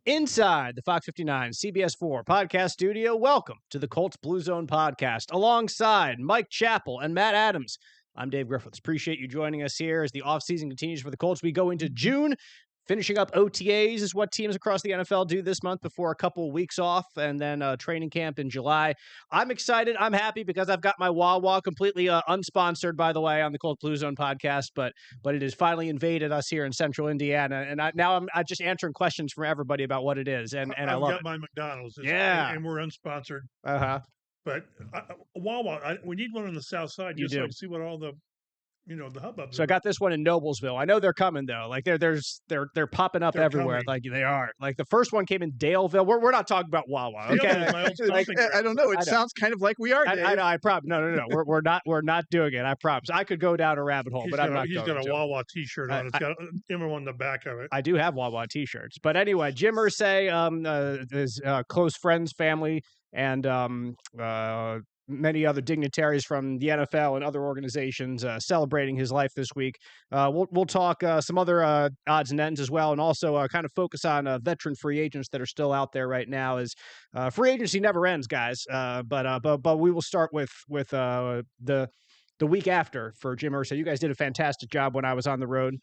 Inside the Fox 59 CBS 4 podcast studio, welcome to the Colts Blue Zone podcast alongside Mike Chappell and Matt Adams. I'm Dave Griffiths. Appreciate you joining us here as the offseason continues for the Colts. We go into June. Finishing up OTAs is what teams across the NFL do this month before a couple of weeks off, and then training camp in July. I'm excited. I'm happy because I've got my Wawa completely unsponsored, by the way, on the Colts Blue Zone podcast, but it has finally invaded us here in Central Indiana, and I'm just answering questions from everybody about what it is, and I love it. I've got my McDonald's, and we're unsponsored. But Wawa, we need one on the south side just so I can see what all the hubbub. So I got this one in Noblesville. I know they're coming though. Like they're popping up everywhere. Coming. Like they are. Like the first one came in Daleville. We're not talking about Wawa. Okay. I don't know. It sounds kind of like we are. I know. I promise. No. We're not doing it. I promise. I could go down a rabbit hole, but I'm not. He's got a Wawa T-shirt on. It's got Emma on the back of it. I do have Wawa T-shirts, but anyway, Jim Irsay, his close friends, family, and many other dignitaries from the NFL and other organizations celebrating his life this week. We'll talk some other odds and ends as well, and also kind of focus on veteran free agents that are still out there right now. As free agency never ends, guys. But we will start with the week after for Jim Ersce. You guys did a fantastic job when I was on the road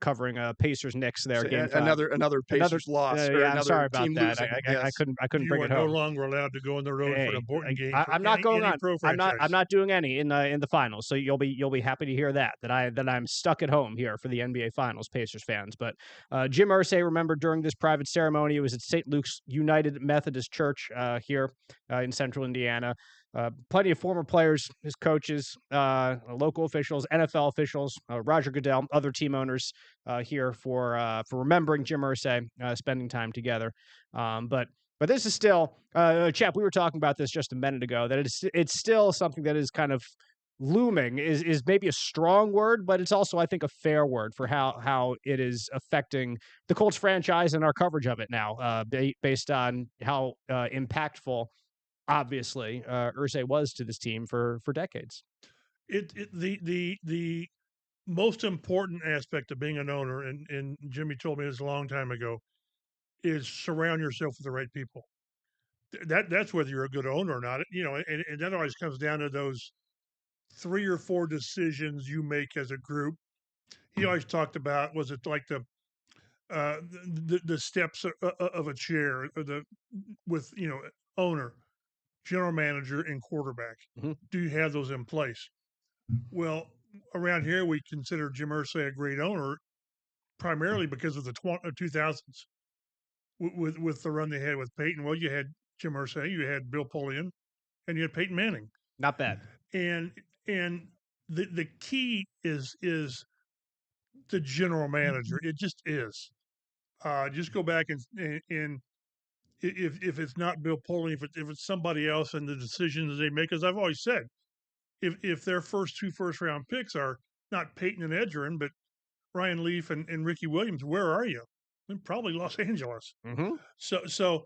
covering Pacers Knicks there. Game another Pacers loss. I'm sorry about that. I couldn't bring it home. You are no longer allowed to go on the road for an important game. I'm not going on. I'm not doing any in the finals. So you'll be happy to hear that I'm stuck at home here for the NBA Finals, Pacers fans. But Jim Irsay, remember during this private ceremony, it was at St. Luke's United Methodist Church here in Central Indiana. Plenty of former players, his coaches, local officials, NFL officials, Roger Goodell, other team owners here for remembering Jim Irsay, spending time together. But this is still, Chap, we were talking about this just a minute ago, that it's still something that is kind of looming, is maybe a strong word, but it's also, I think, a fair word for how it is affecting the Colts franchise and our coverage of it now, based on how impactful obviously Irsay was to this team for decades. The most important aspect of being an owner, and Jimmy told me this a long time ago, is surround yourself with the right people. That's whether you're a good owner or not. And that always comes down to those 3 or 4 decisions you make as a group. He always talked about, was it like the steps of a chair, with owner, general manager, and quarterback. Mm-hmm. Do you have those in place? Well, around here, we consider Jim Irsay a great owner, primarily because of the 2000s. With the run they had with Peyton, well, you had Jim Irsay, you had Bill Polian, and you had Peyton Manning. Not bad. And the key is the general manager. It just is. Just go back and if it's not Bill Polian, if it's somebody else, and the decisions they make, as I've always said, if their first 2 first-round picks are not Peyton and Edgerrin, but Ryan Leaf and Ricky Williams, where are you? Probably Los Angeles. Mm-hmm. So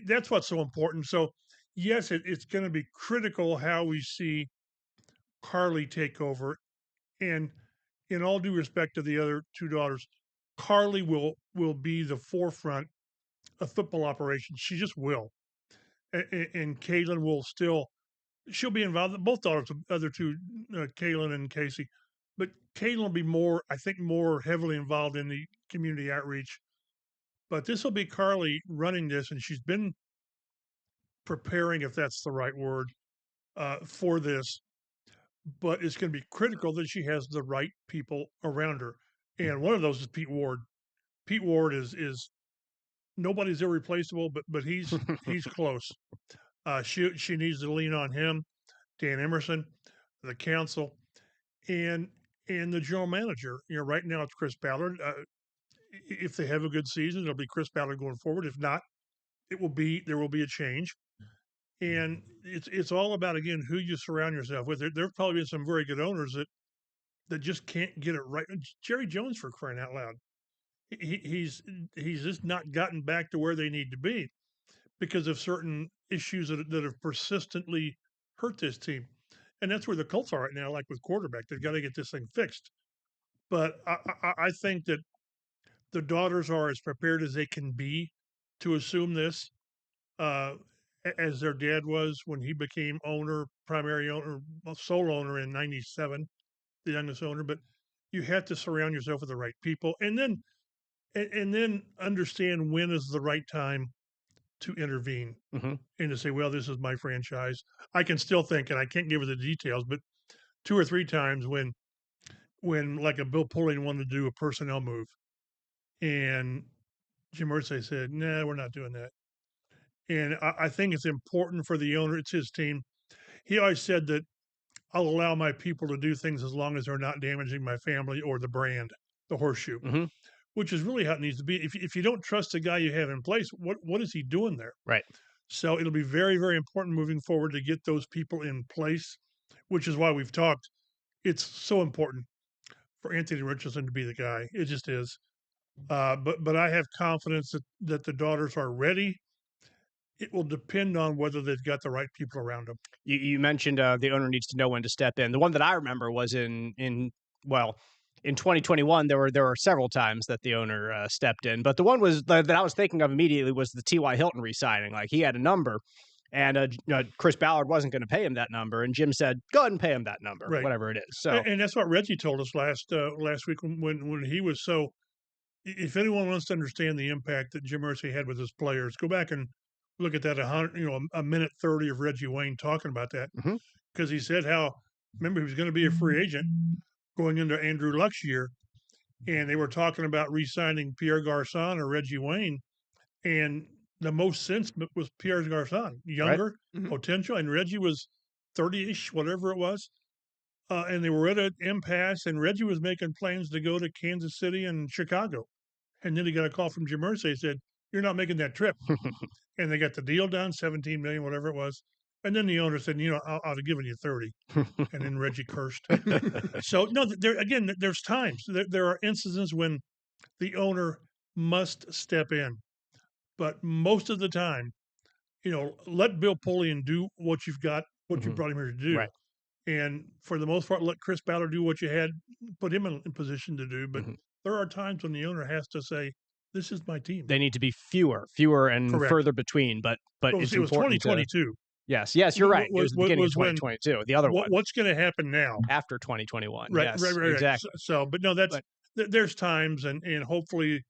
that's what's so important. So yes, it's going to be critical how we see Carly take over, and in all due respect to the other 2 daughters, Carly will be the forefront of football operations. She just will. And Kaylin will she'll be involved. Both daughters, the other 2, Kaylin and Casey. But Kaylin will be more heavily involved in the community outreach. But this will be Carly running this, and she's been preparing, if that's the right word, for this. But it's going to be critical that she has the right people around her. And one of those is Pete Ward. Pete Ward is nobody's irreplaceable, but he's close. She needs to lean on him, Dan Emerson, the council, and the general manager. Right now it's Chris Ballard. If they have a good season, it'll be Chris Ballard going forward. If not, there will be a change. And it's all about, again, who you surround yourself with. There have probably been some very good owners that just can't get it right. Jerry Jones, for crying out loud. He's just not gotten back to where they need to be because of certain issues that have persistently hurt this team. And that's where the Colts are right now, like with quarterback. They've got to get this thing fixed. But I think that the daughters are as prepared as they can be to assume this, as their dad was when he became primary owner, sole owner in '97, the youngest owner. But you have to surround yourself with the right people, and then understand when is the right time to intervene and to say, well, this is my franchise. I can still think, and I can't give you the details, but 2 or 3 times when like a Bill Pulling wanted to do a personnel move, and Jim Irsay said, "Nah, we're not doing that." And I think it's important for the owner. It's his team. He always said that I'll allow my people to do things as long as they're not damaging my family or the brand, the horseshoe, which is really how it needs to be. If you don't trust the guy you have in place, what is he doing there? Right. So it'll be very, very important moving forward to get those people in place, which is why we've talked. It's so important for Anthony Richardson to be the guy. It just is. But I have confidence that the daughters are ready. It will depend on whether they've got the right people around them. You mentioned the owner needs to know when to step in. The one that I remember was in 2021. There were several times that the owner stepped in, but the one was that I was thinking of immediately was the T.Y. Hilton re-signing. Like, he had a number, and Chris Ballard wasn't going to pay him that number, and Jim said, "Go ahead and pay him that number, whatever it is." So, and that's what Reggie told us last week when he was so. If anyone wants to understand the impact that Jim Ersce had with his players, go back and look at that a minute 30 of Reggie Wayne talking about that, because he said remember, he was going to be a free agent going into Andrew Luck's year, and they were talking about re-signing Pierre Garçon or Reggie Wayne, and the most sense was Pierre Garçon, younger, potential, and Reggie was 30-ish, whatever it was. And they were at an impasse, and Reggie was making plans to go to Kansas City and Chicago. And then he got a call from Jim Irsay, said, "You're not making that trip." And they got the deal done, $17 million, whatever it was. And then the owner said, I'll have given you 30. And then Reggie cursed. So, no, there's times. There are instances when the owner must step in. But most of the time, let Bill Polian do what you've got, what you brought him here to do. Right. And for the most part, let Chris Ballard do what you had, put him in position to do. But there are times when the owner has to say, "This is my team." They need to be fewer and further between. But it was 2022. Yes, you're right. It was the beginning of 2022. The other one. What's going to happen now after 2021? Right, yes, right, exactly. So, but no, there's times, and hopefully,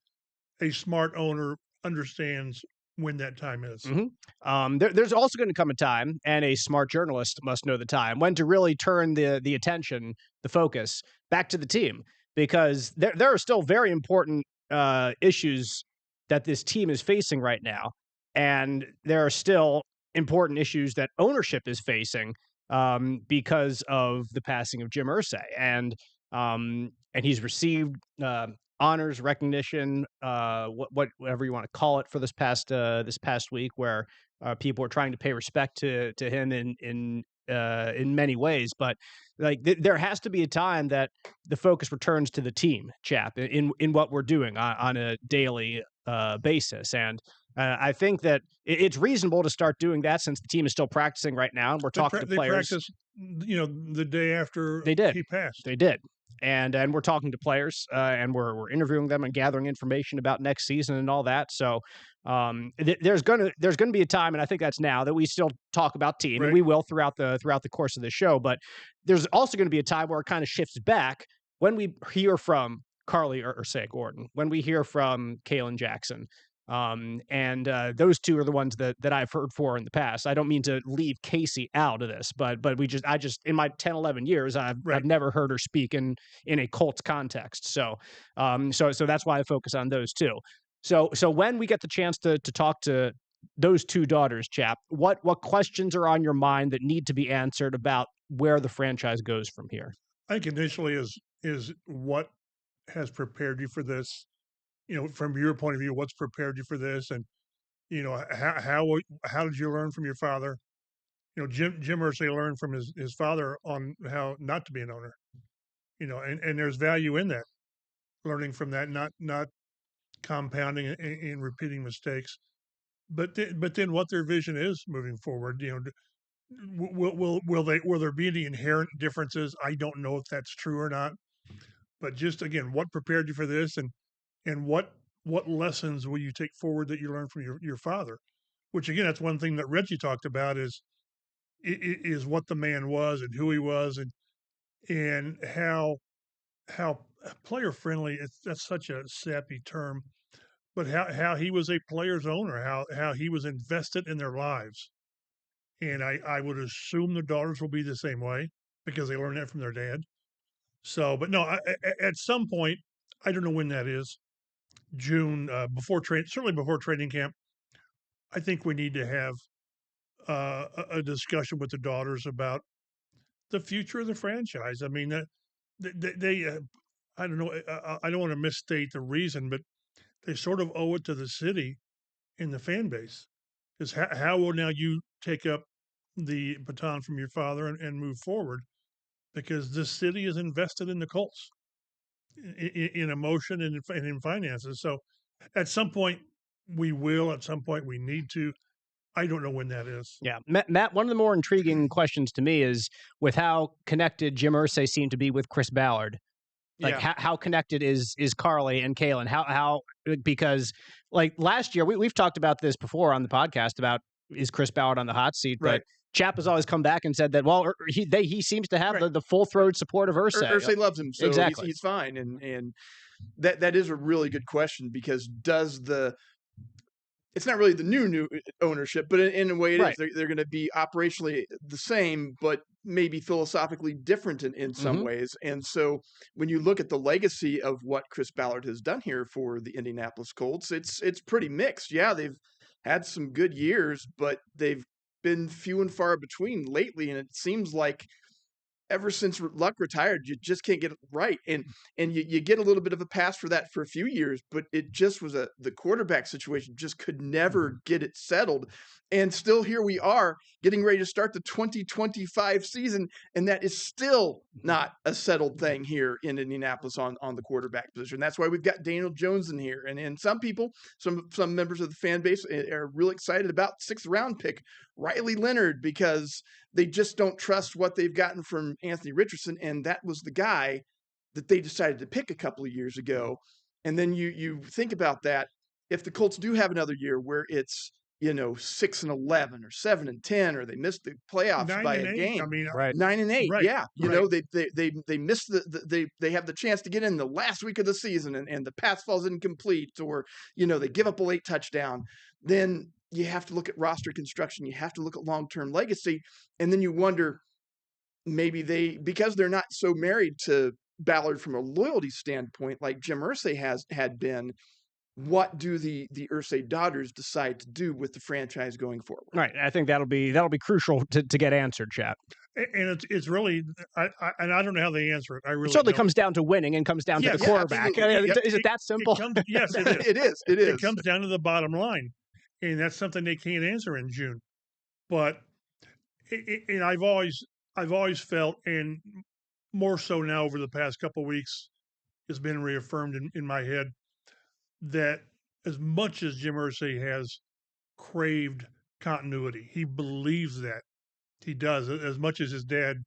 a smart owner understands when that time is. There's also going to come a time, and a smart journalist must know the time, when to really turn the attention, the focus, back to the team, because there are still very important issues that this team is facing right now, and there are still important issues that ownership is facing because of the passing of Jim Irsay, and he's received honors, recognition, whatever you want to call it, for this past week, where people are trying to pay respect to him in many ways. But like there has to be a time that the focus returns to the team, Chap, in what we're doing on a daily basis. And I think that it's reasonable to start doing that, since the team is still practicing right now, and we're talking to players. They practiced, the day after he passed. They did. And we're talking to players, and we're interviewing them and gathering information about next season and all that. So there's gonna be a time, and I think that's now, that we still talk about team, and we will throughout the course of the show. But there's also going to be a time where it kind of shifts back when we hear from Carly Irsay Gordon, when we hear from Kalen Jackson. And those two are the ones that I've heard for in the past. I don't mean to leave Casey out of this, but I just in my 10, 11 years, I've never heard her speak in a Colts context. So that's why I focus on those two. So when we get the chance to talk to those two daughters, Chap, what questions are on your mind that need to be answered about where the franchise goes from here? I think initially is what has prepared you for this. From your point of view, what's prepared you for this, and how did you learn from your father? Jim Irsay learned from his father on how not to be an owner. And there's value in that, learning from that, not compounding and repeating mistakes. But then what their vision is moving forward. Will there be any inherent differences? I don't know if that's true or not. But just again, what prepared you for this, and what what lessons will you take forward that you learned from your father? Which again, that's one thing that Reggie talked about is what the man was and who he was and how player friendly. That's such a sappy term, but how he was a player's owner, how he was invested in their lives, and I would assume the daughters will be the same way because they learned that from their dad. So, but no, at some point, I don't know when that is. June, certainly before training camp. I think we need to have a discussion with the daughters about the future of the franchise. I mean, I don't know. I don't want to misstate the reason, but they sort of owe it to the city and the fan base. Because how will now you take up the baton from your father and move forward? Because this city is invested in the Colts in emotion and in finances. So at some point we will, at some point we need to. I don't know when that is. Yeah. Matt, one of the more intriguing questions to me is with how connected Jim Irsay seemed to be with Chris Ballard. Like how connected is Carly and Kalen? How because like last year we've talked about this before on the podcast about is Chris Ballard on the hot seat, but Chap has always come back and said that he seems to have the full throated support of Irsay. Irsay loves him, so exactly. he's fine, and that is a really good question because it's not really the new ownership, but in a way it is. They're going to be operationally the same, but maybe philosophically different in some ways. And so when you look at the legacy of what Chris Ballard has done here for the Indianapolis Colts, it's pretty mixed. Yeah, they've had some good years, but they've been few and far between lately. And it seems like ever since Luck retired, you just can't get it right. And you get a little bit of a pass for that for a few years, but it just was the quarterback situation just could never get it settled. And still here we are getting ready to start the 2025 season, and that is still not a settled thing here in Indianapolis on the quarterback position. That's why we've got Daniel Jones in here. And some people, some members of the fan base are really excited about 6th round pick Riley Leonard because they just don't trust what they've gotten from Anthony Richardson, and that was the guy that they decided to pick a couple of years ago. And then you think about that. If the Colts do have another year where it's 6-11 or 7-10, or they missed the playoffs by a game. 9-8. Right. Yeah. They missed they have the chance to get in the last week of the season and the pass falls incomplete, or, they give up a late touchdown. Then you have to look at roster construction. You have to look at long-term legacy. And then you wonder, maybe because they're not so married to Ballard from a loyalty standpoint, like Jim Irsay had been, what do the Irsay daughters decide to do with the franchise going forward? Right. I think that'll be crucial to get answered, Chap. And it's really, I don't know how they answer it. It certainly comes down to winning and comes down to the quarterback. Is it that simple? Yes, it is. It is. It comes down to the bottom line, and that's something they can't answer in June. But and I've always felt, and more so now over the past couple of weeks, has been reaffirmed in my head, that as much as Jim Irsay has craved continuity, he believes that. He does, as much as his dad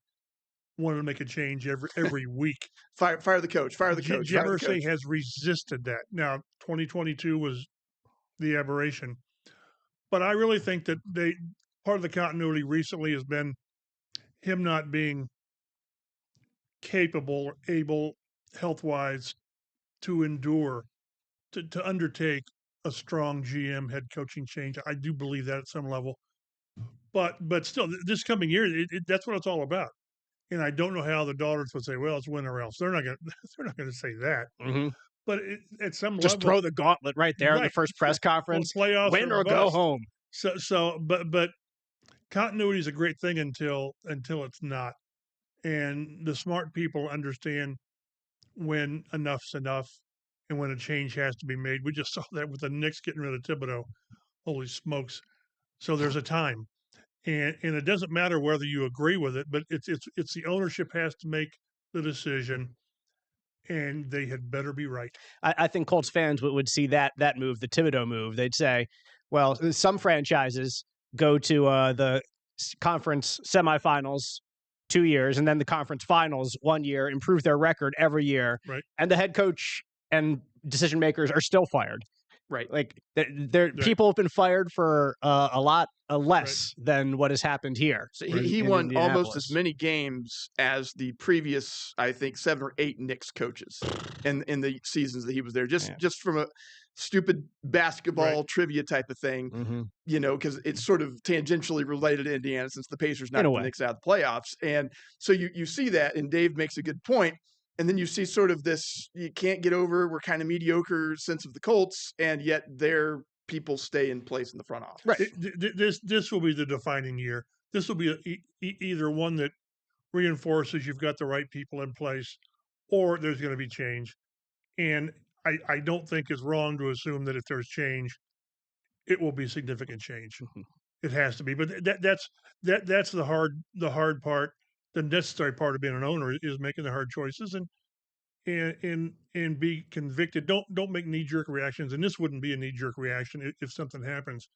wanted to make a change every week. Fire the coach. Fire the coach. Jim Irsay has resisted that. Now, 2022 was the aberration. But I really think that part of the continuity recently has been him not being capable or able, health-wise, to endure, to undertake a strong GM head coaching change. I do believe that at some level. But still, this coming year, that's what it's all about. And I don't know how the daughters would say, "Well, it's win or else." They're not going to say that. Mm-hmm. But at some just level, throw the gauntlet right there in the first press conference. Playoffs win or go home. But continuity is a great thing until it's not. And the smart people understand when enough's enough and when a change has to be made. We just saw that with the Knicks getting rid of Thibodeau. Holy smokes! So there's a time. And it doesn't matter whether you agree with it, but it's the ownership has to make the decision, and they had better be right. I think Colts fans would see that move, the Thibodeau move. They'd say, well, some franchises go to the conference semifinals 2 years, and then the conference finals 1 year, improve their record every year, right. And the head coach and decision makers are still fired. Right. Like people have been fired for a lot less than what has happened here. So he won almost as many games as the previous, I think, 7 or 8 Knicks coaches in the seasons that he was there. Just from a stupid basketball trivia type of thing, because it's sort of tangentially related to Indiana since the Pacers knocked the Knicks out of the playoffs. And so you see that, and Dave makes a good point. And then you see sort of this, you can't get over, we're kind of mediocre sense of the Colts, and yet their people stay in place in the front office. Right. This will be the defining year. This will be either one that reinforces you've got the right people in place, or there's going to be change. And I don't think it's wrong to assume that if there's change, it will be significant change. It has to be. But that's the hard part. The necessary part of being an owner is making the hard choices and be convicted. Don't make knee-jerk reactions. And this wouldn't be a knee-jerk reaction if something happens.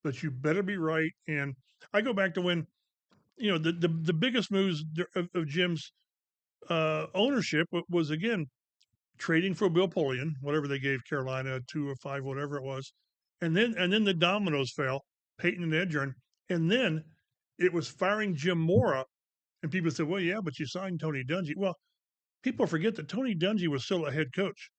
But you better be right. And I go back to when, the biggest moves of Jim's ownership was, again, trading for Bill Polian, whatever they gave Carolina, 2 or 5, whatever it was. And then the dominoes fell, Peyton and Edgerrin. And then it was firing Jim Mora. And people said, well, yeah, but you signed Tony Dungy. Well, people forget that Tony Dungy was still a head coach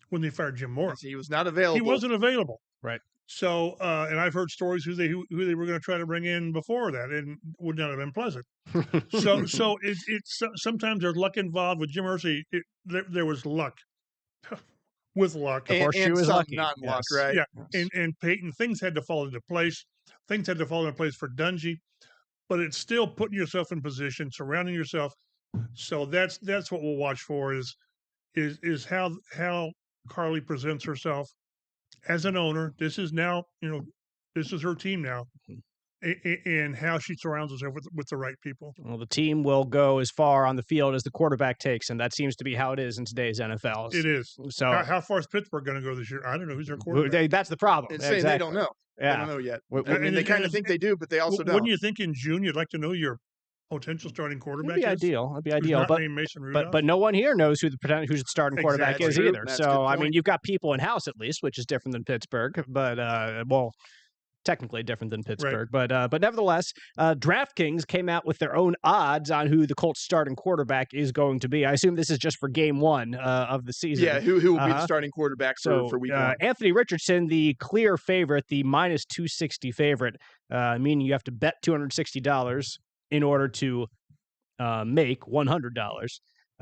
when they fired Jim Mora. He was not available. He wasn't available. Right. So, and I've heard stories who they were going to try to bring in before that, and would not have been pleasant. so it's sometimes there's luck involved. With Jim Ersce, there was luck. With luck. And was lucky. Not luck, right? Yeah. Yes. And Peyton, things had to fall into place. Things had to fall into place for Dungy. But it's still putting yourself in position, surrounding yourself. So that's what we'll watch for is how Carly presents herself as an owner. This is now, this is her team now, and how she surrounds herself with the right people. Well, the team will go as far on the field as the quarterback takes, and that seems to be how it is in today's NFL. It is. So how far is Pittsburgh going to go this year? I don't know who's their quarterback. That's the problem. It's saying they don't know. Yeah. They don't know yet. I mean, they kind of think they do, but they also don't. Wouldn't you think in June you'd like to know your potential starting quarterback? That'd be ideal. That'd be ideal. But no one here knows who's the starting quarterback is either. That's so I mean, you've got people in house at least, which is different than Pittsburgh. But technically different than Pittsburgh. Right. But nevertheless, DraftKings came out with their own odds on who the Colts starting quarterback is going to be. I assume this is just for game 1 of the season. Yeah, who will be the starting quarterback for week 1? Anthony Richardson, the clear favorite, the minus 260 favorite, meaning you have to bet $260 in order to make $100.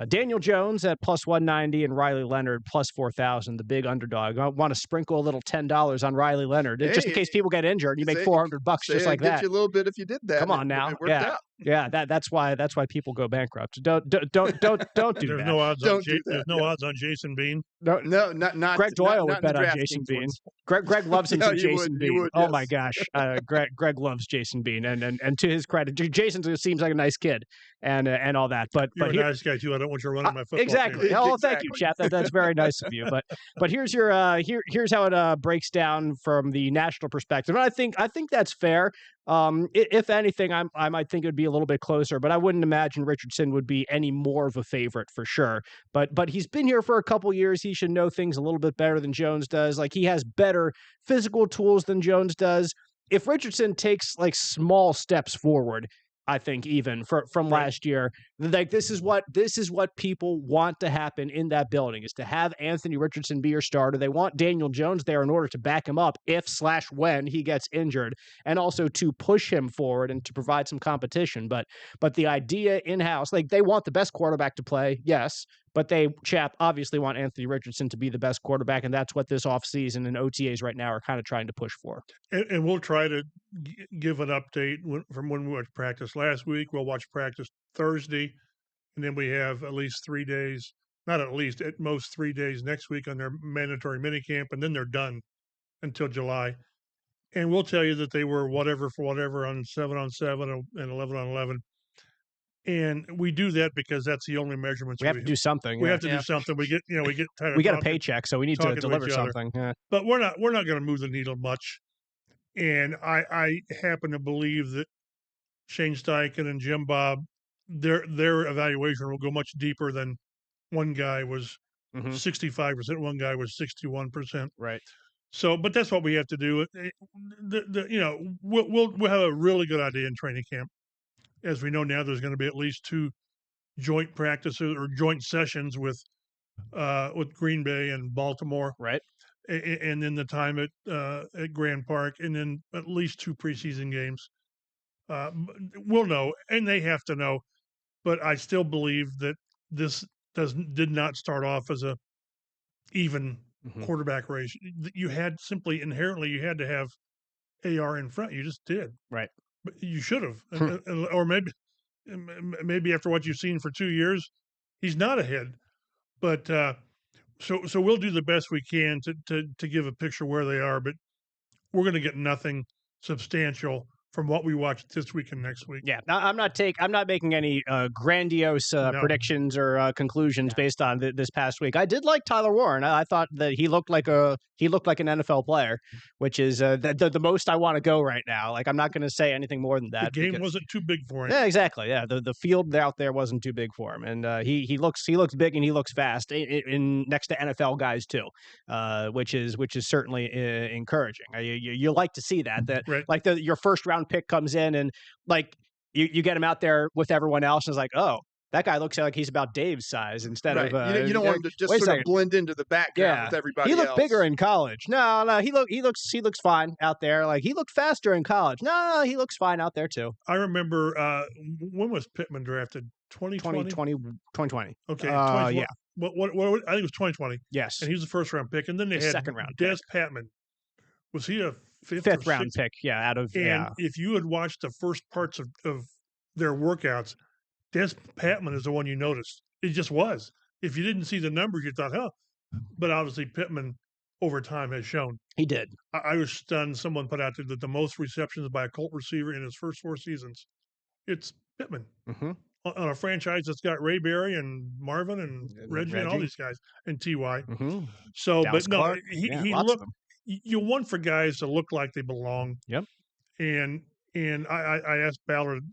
Daniel Jones at plus 190 and Riley Leonard plus 4,000, the big underdog. I want to sprinkle a little $10 on Riley Leonard just in case people get injured. You make $400 just like that. Get you a little bit if you did that. Come on now, yeah. That's why people go bankrupt. Don't do There's that. There's no odds on Jason Bean. No, not. Greg Doyle would bet on Jason Bean. Greg loves him some Jason Bean. Would, oh my gosh, Greg loves Jason Bean, and to his credit, Jason seems like a nice kid and all that. But you're a nice guy too. I don't want you running my football exactly. team. Oh, thank you, Chap. That's very nice of you. But here's your here's how it breaks down from the national perspective. And I think that's fair. If anything, I might think it would be a little bit closer, but I wouldn't imagine Richardson would be any more of a favorite for sure. But he's been here for a couple years. He should know things a little bit better than Jones does. Like, he has better physical tools than Jones does. If Richardson takes like small steps forward, I think even from last year, like this is what people want to happen in that building, is to have Anthony Richardson be your starter. They want Daniel Jones there in order to back him up if/when he gets injured, and also to push him forward and to provide some competition. But the idea in-house, like, they want the best quarterback to play, yes, but they obviously want Anthony Richardson to be the best quarterback, and that's what this offseason and OTAs right now are kind of trying to push for. And we'll try to give an update from when we watched practice last week. We'll watch practice Thursday, and then we have at least 3 days, not at least, at most 3 days next week on their mandatory minicamp, and then they're done until July. And we'll tell you that they were whatever for whatever on 7-on-7 and 11-on-11. And we do that because that's the only measurements we have to do something. We have to do something. We get tired of we get a paycheck, so we need to deliver something. Yeah. But we're not going to move the needle much. And I happen to believe that Shane Steichen and Jim Bob, their evaluation will go much deeper than one guy was 65%. One guy was 61%. Right. So, but that's what we have to do. We'll have a really good idea in training camp. As we know now, there's going to be at least 2 joint practices or joint sessions with Green Bay and Baltimore. Right. And then the time at Grand Park, and then at least 2 preseason games. We'll know, and they have to know. But I still believe that this did not start off as a even quarterback race. You had inherently you had to have AR in front. You just did. Right. But you should have, or maybe after what you've seen for 2 years, he's not ahead. But so we'll do the best we can to give a picture where they are. But we're going to get nothing substantial from what we watched this week and next week. Yeah, I'm not making any grandiose predictions or conclusions based on this past week. I did like Tyler Warren. I thought that he looked like an NFL player, which is the most I want to go right now. Like, I'm not going to say anything more than that. The game wasn't too big for him. Yeah, exactly. Yeah, the field out there wasn't too big for him, and he looks big and he looks fast in next to NFL guys too, which is certainly encouraging. You like to see that right. Like your first round pick comes in and like you get him out there with everyone else and it's like, oh, that guy looks like he's about Dave's size instead of you don't want him to just sort of blend into the background with everybody else. He looked bigger in college. No, he looks fine out there. Like, he looked faster in college. No, he looks fine out there too. I remember when was Pittman drafted? 2020? 2020. Okay. Yeah. What I think it was 2020. Yes. And he was the first round pick, and then they had second round Des pick. Patman. Was he a fifth round pick? Yeah, out of if you had watched the first parts of their workouts, Des Patman is the one you noticed. It just was. If you didn't see the numbers, you thought, huh. But obviously, Pittman over time has shown. He did. I was stunned. Someone put out there that the most receptions by a Colt receiver in his first 4 seasons, it's Pittman. On a franchise that's got Ray Berry and Marvin and Reggie and all these guys and T.Y. So, Dallas but no, Clark. he looked. You want for guys to look like they belong. Yep. And I asked Ballard,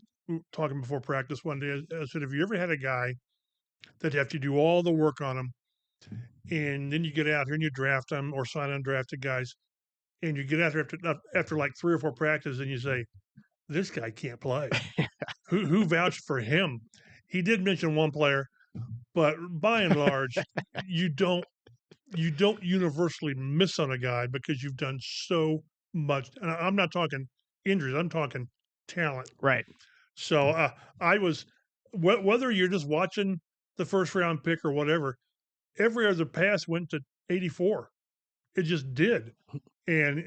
talking before practice one day, I said, have you ever had a guy that have to do all the work on him, and then you get out here and you draft them or sign undrafted guys, and you get out here after like 3 or 4 practices and you say, this guy can't play. Who vouched for him? He did mention one player, but by and large, you don't universally miss on a guy because you've done so much. And I'm not talking injuries. I'm talking talent. Right. So I was, whether you're just watching the first round pick or whatever, every other pass went to 84. It just did. And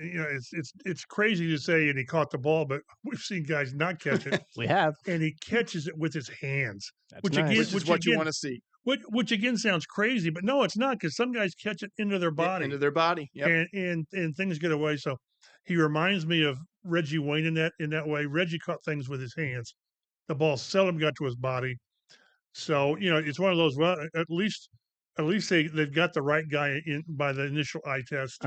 it's crazy to say, and he caught the ball, but we've seen guys not catch it. We have. And he catches it with his hands. That's which is what you want to see. Which again sounds crazy, but no, it's not, because some guys catch it into their body. Into their body, yep. And things get away. So he reminds me of Reggie Wayne in that way. Reggie caught things with his hands. The ball seldom got to his body. So, it's one of those, well, at least they've got the right guy in by the initial eye test.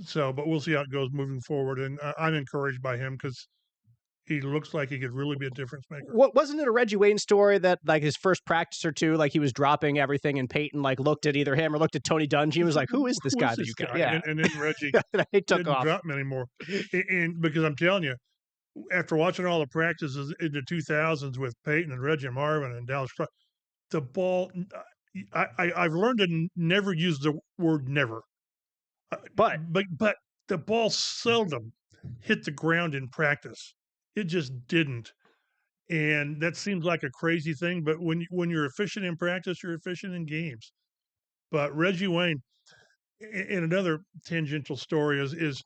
So, but we'll see how it goes moving forward. And I'm encouraged by him because he looks like he could really be a difference maker. Wasn't it a Reggie Wayne story that, like, his first practice or two, like, he was dropping everything and Peyton, like, looked at either him or looked at Tony Dungy and was like, who is this guy that you got? Yeah. And then Reggie he took didn't off. drop him anymore. And because I'm telling you, after watching all the practices in the 2000s with Peyton and Reggie and Marvin and Dallas, the ball, I've learned to never use the word never. But the ball seldom hit the ground in practice. It just didn't. And that seems like a crazy thing, but when you're efficient in practice, you're efficient in games. But Reggie Wayne, and another tangential story is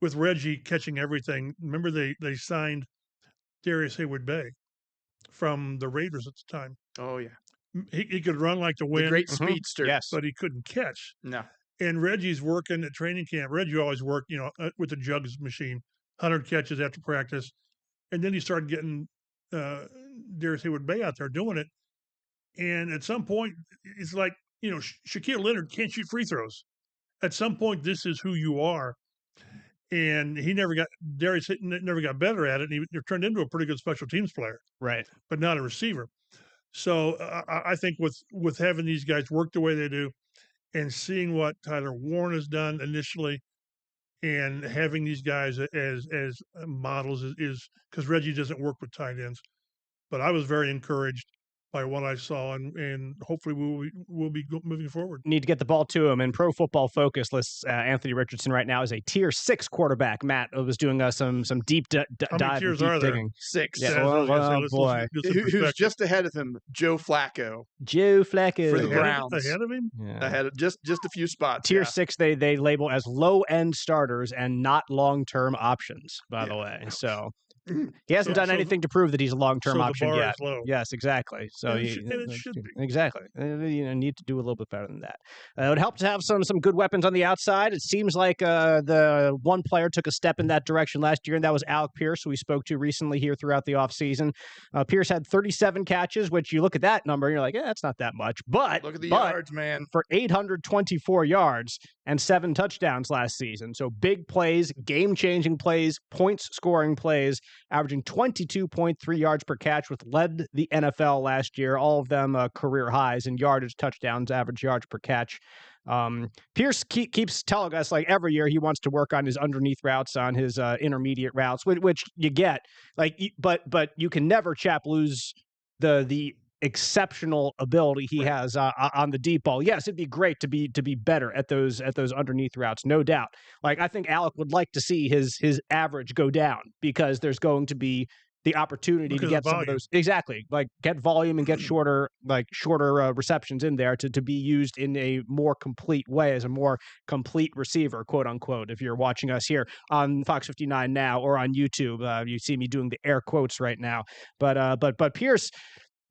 with Reggie catching everything. Remember they signed Darius Haywood-Bay from the Raiders at the time. Oh, yeah. He could run like the wind. The great speedster. Yes. But he couldn't catch. No. And Reggie's working at training camp. Reggie always worked, with the jugs machine, 100 catches after practice. And then he started getting Darius Haywood-Bay out there doing it. And at some point, it's like, Shaquille Leonard can't shoot free throws. At some point, this is who you are. And Darius never got better at it. And he turned into a pretty good special teams player. Right. But not a receiver. So I think with having these guys work the way they do, and seeing what Tyler Warren has done initially, and having these guys as models is because Reggie doesn't work with tight ends, but I was very encouraged by what I saw, and hopefully we'll be moving forward. Need to get the ball to him. And Pro Football Focus lists Anthony Richardson right now as a tier 6 quarterback. Matt was doing some deep dive. How many tiers are there? Digging. 6. Yeah, boy. Who's just ahead of him? Joe Flacco. Joe Flacco For the Browns. Ahead of him? Yeah. Ahead of just a few spots. Tier 6 they label as low-end starters and not long-term options, by the way. So he hasn't done anything to prove that he's a long-term option the bar yet. is low. Yes, exactly. So it should be. Exactly. Need to do a little bit better than that. It would help to have some good weapons on the outside. It seems like the one player took a step in that direction last year, and that was Alec Pierce, who we spoke to recently here throughout the offseason. Pierce had 37 catches, which you look at that number, and you're like, that's not that much. But look at the yards, man. For 824 yards and 7 touchdowns last season. So big plays, game-changing plays, points-scoring plays, averaging 22.3 yards per catch, which led the NFL last year, all of them career highs in yardage, touchdowns, average yards per catch. Pierce keeps telling us, like, every year he wants to work on his underneath routes, on his intermediate routes, which you get. But you can never lose the exceptional ability he has on the deep ball. Yes, it'd be great to be better at those underneath routes, no doubt. Like, I think Alec would like to see his average go down because there's going to be the opportunity to get some of those, exactly, like get volume and get shorter receptions in there to be used in a more complete way as a more complete receiver, quote unquote. If you're watching us here on Fox 59 now or on YouTube, you see me doing the air quotes right now. But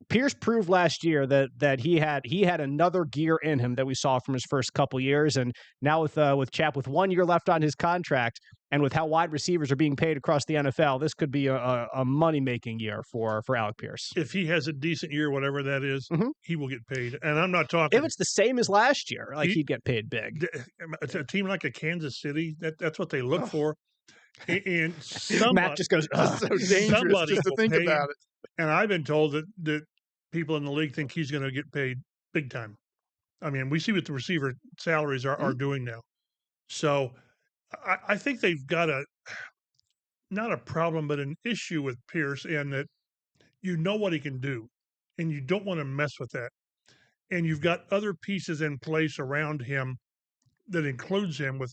Pierce proved last year that he had another gear in him that we saw from his first couple years, and now with Chap with 1 year left on his contract, and with how wide receivers are being paid across the NFL, this could be a money making year for Alec Pierce. If he has a decent year, whatever that is, he will get paid. And I'm not talking. If it's the same as last year, he'd get paid big. A team like a Kansas City, that's what they look for. And Matt just goes, so dangerous just to think about it. And I've been told that people in the league think he's going to get paid big time. I mean, we see what the receiver salaries are doing now. So I think they've got not a problem, but an issue with Pierce, and that you know what he can do, and you don't want to mess with that. And you've got other pieces in place around him that includes him with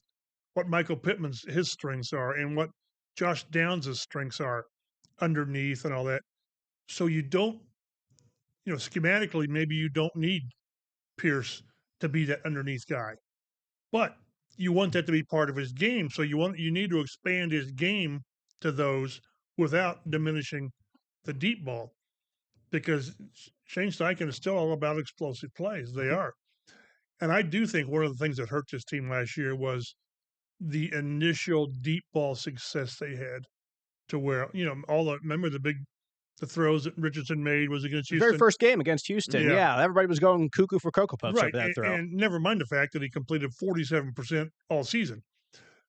what Michael Pittman's his strengths are and what Josh Downs' strengths are underneath and all that. So you don't, schematically, maybe you don't need Pierce to be that underneath guy, but you want that to be part of his game. So you need to expand his game to those without diminishing the deep ball, because Shane Steichen is still all about explosive plays. They are. And I do think one of the things that hurt this team last year was the initial deep ball success they had, to where, remember the throws that Richardson made was against Houston. Very first game against Houston. Yeah. Everybody was going cuckoo for Cocoa Puffs over that throw. And never mind the fact that he completed 47% all season.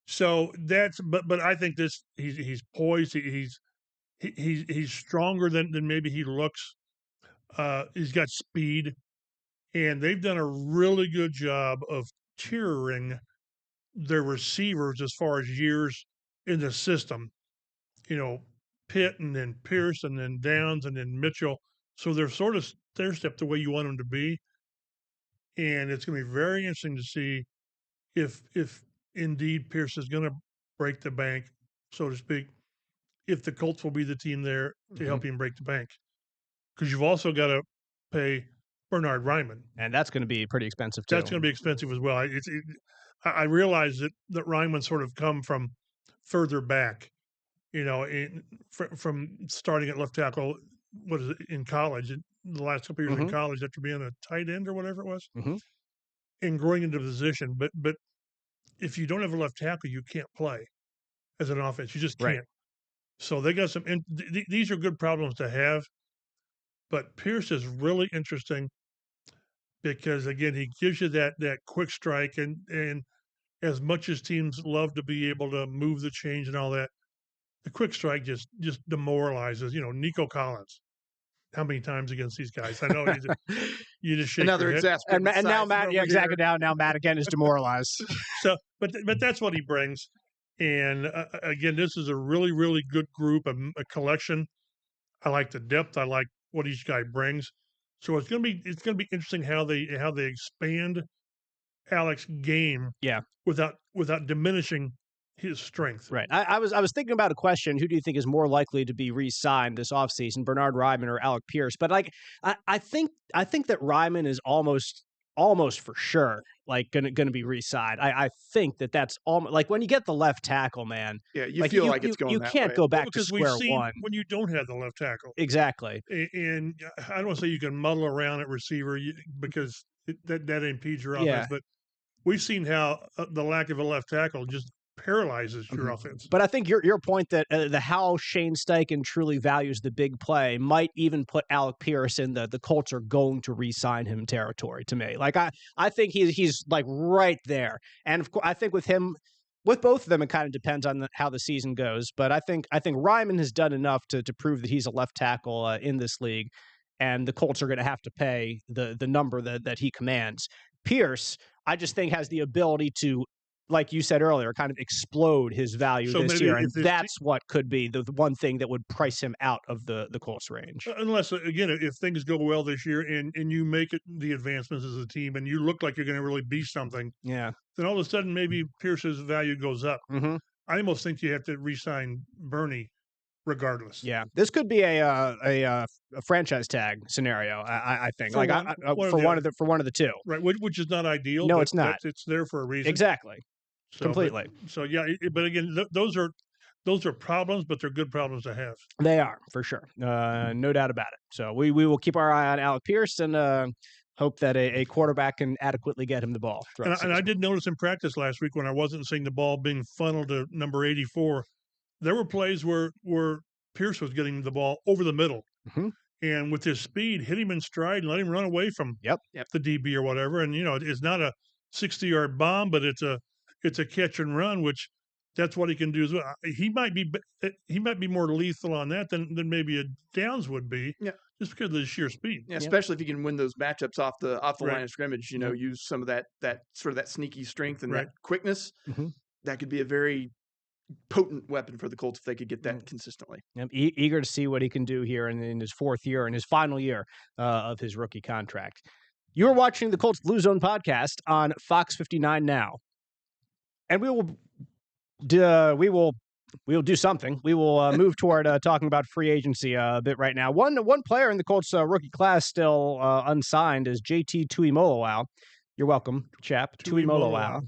So but I think he's poised. He's stronger than maybe he looks. He's got speed, and they've done a really good job of tiering their receivers as far as years in the system. Pitt, and then Pierce, and then Downs, and then Mitchell. So they're sort of stair-step the way you want them to be. And it's going to be very interesting to see if indeed Pierce is going to break the bank, so to speak, if the Colts will be the team there to help him break the bank. Because you've also got to pay Bernhard Ryman. And that's going to be pretty expensive, too. That's going to be expensive as well. I realize that Ryman sort of come from further back. From starting at left tackle, in college, the last couple of years in college, after being a tight end or whatever it was, and growing into the position. But if you don't have a left tackle, you can't play as an offense. You just can't. Right. So they got some. These are good problems to have. But Pierce is really interesting because, again, he gives you that quick strike, and as much as teams love to be able to move the chains and all that, the quick strike just demoralizes. Nico Collins, how many times against these guys? I know You just shake another your head. exasperated. And now Matt, yeah, exactly. Now Matt again is demoralized. So, but that's what he brings. And again, this is a really, really good group, a collection. I like the depth. I like what each guy brings. So it's gonna be interesting how they expand Alec's game. Yeah. Without diminishing his strength. Right. I was thinking about a question. Who do you think is more likely to be re-signed this offseason, Bernhard Ryman or Alec Pierce? But like, I think that Ryman is almost for sure like gonna be re-signed. I think that's almost like when you get the left tackle, man. Yeah, you feel like it's going. You that can't way. go back because to square one when you don't have the left tackle. Exactly. And I don't say you can muddle around at receiver because that impedes your offense, but we've seen how the lack of a left tackle just paralyzes your offense. But I think your point that how Shane Steichen truly values the big play might even put Alec Pierce in the Colts are going to re-sign him territory to me. Like I think he's like right there. And of course, I think with both of them, it kind of depends on how the season goes. But I think Ryman has done enough to prove that he's a left tackle in this league, and the Colts are going to have to pay the number that he commands. Pierce, I just think, has the ability to, like you said earlier, kind of explode his value this year, and that's what could be the one thing that would price him out of the Colts range. Unless, again, if things go well this year and you make the advancements as a team and you look like you're going to really be something, then all of a sudden maybe Pierce's value goes up. Mm-hmm. I almost think you have to re-sign Bernie regardless. Yeah, this could be a franchise tag scenario. I think for one of the two. Right, which is not ideal. No, it's not. It's there for a reason. Exactly. Completely. But again, those are problems, but they're good problems to have. They are, for sure. No doubt about it. So we will keep our eye on Alec Pierce and hope that a quarterback can adequately get him the ball. And I did notice in practice last week when I wasn't seeing the ball being funneled to number 84, there were plays where Pierce was getting the ball over the middle. Mm-hmm. And with his speed, hit him in stride and let him run away from the DB or whatever. And, it's not a 60-yard bomb, but it's a catch and run, which that's what he can do as well. He might be more lethal on that than maybe a Downs would be, just because of the sheer speed. Yeah, especially if you can win those matchups off the line of scrimmage. Use some of that sort of that sneaky strength and that quickness. Mm-hmm. That could be a very potent weapon for the Colts if they could get that consistently. I'm eager to see what he can do here in his fourth year, in his final year of his rookie contract. You are watching the Colts Blue Zone podcast on Fox 59 now. And we will do something. We will move toward talking about free agency a bit right now. One player in the Colts rookie class still unsigned is JT Tuimoloau. You're welcome, chap. Tuimoloau.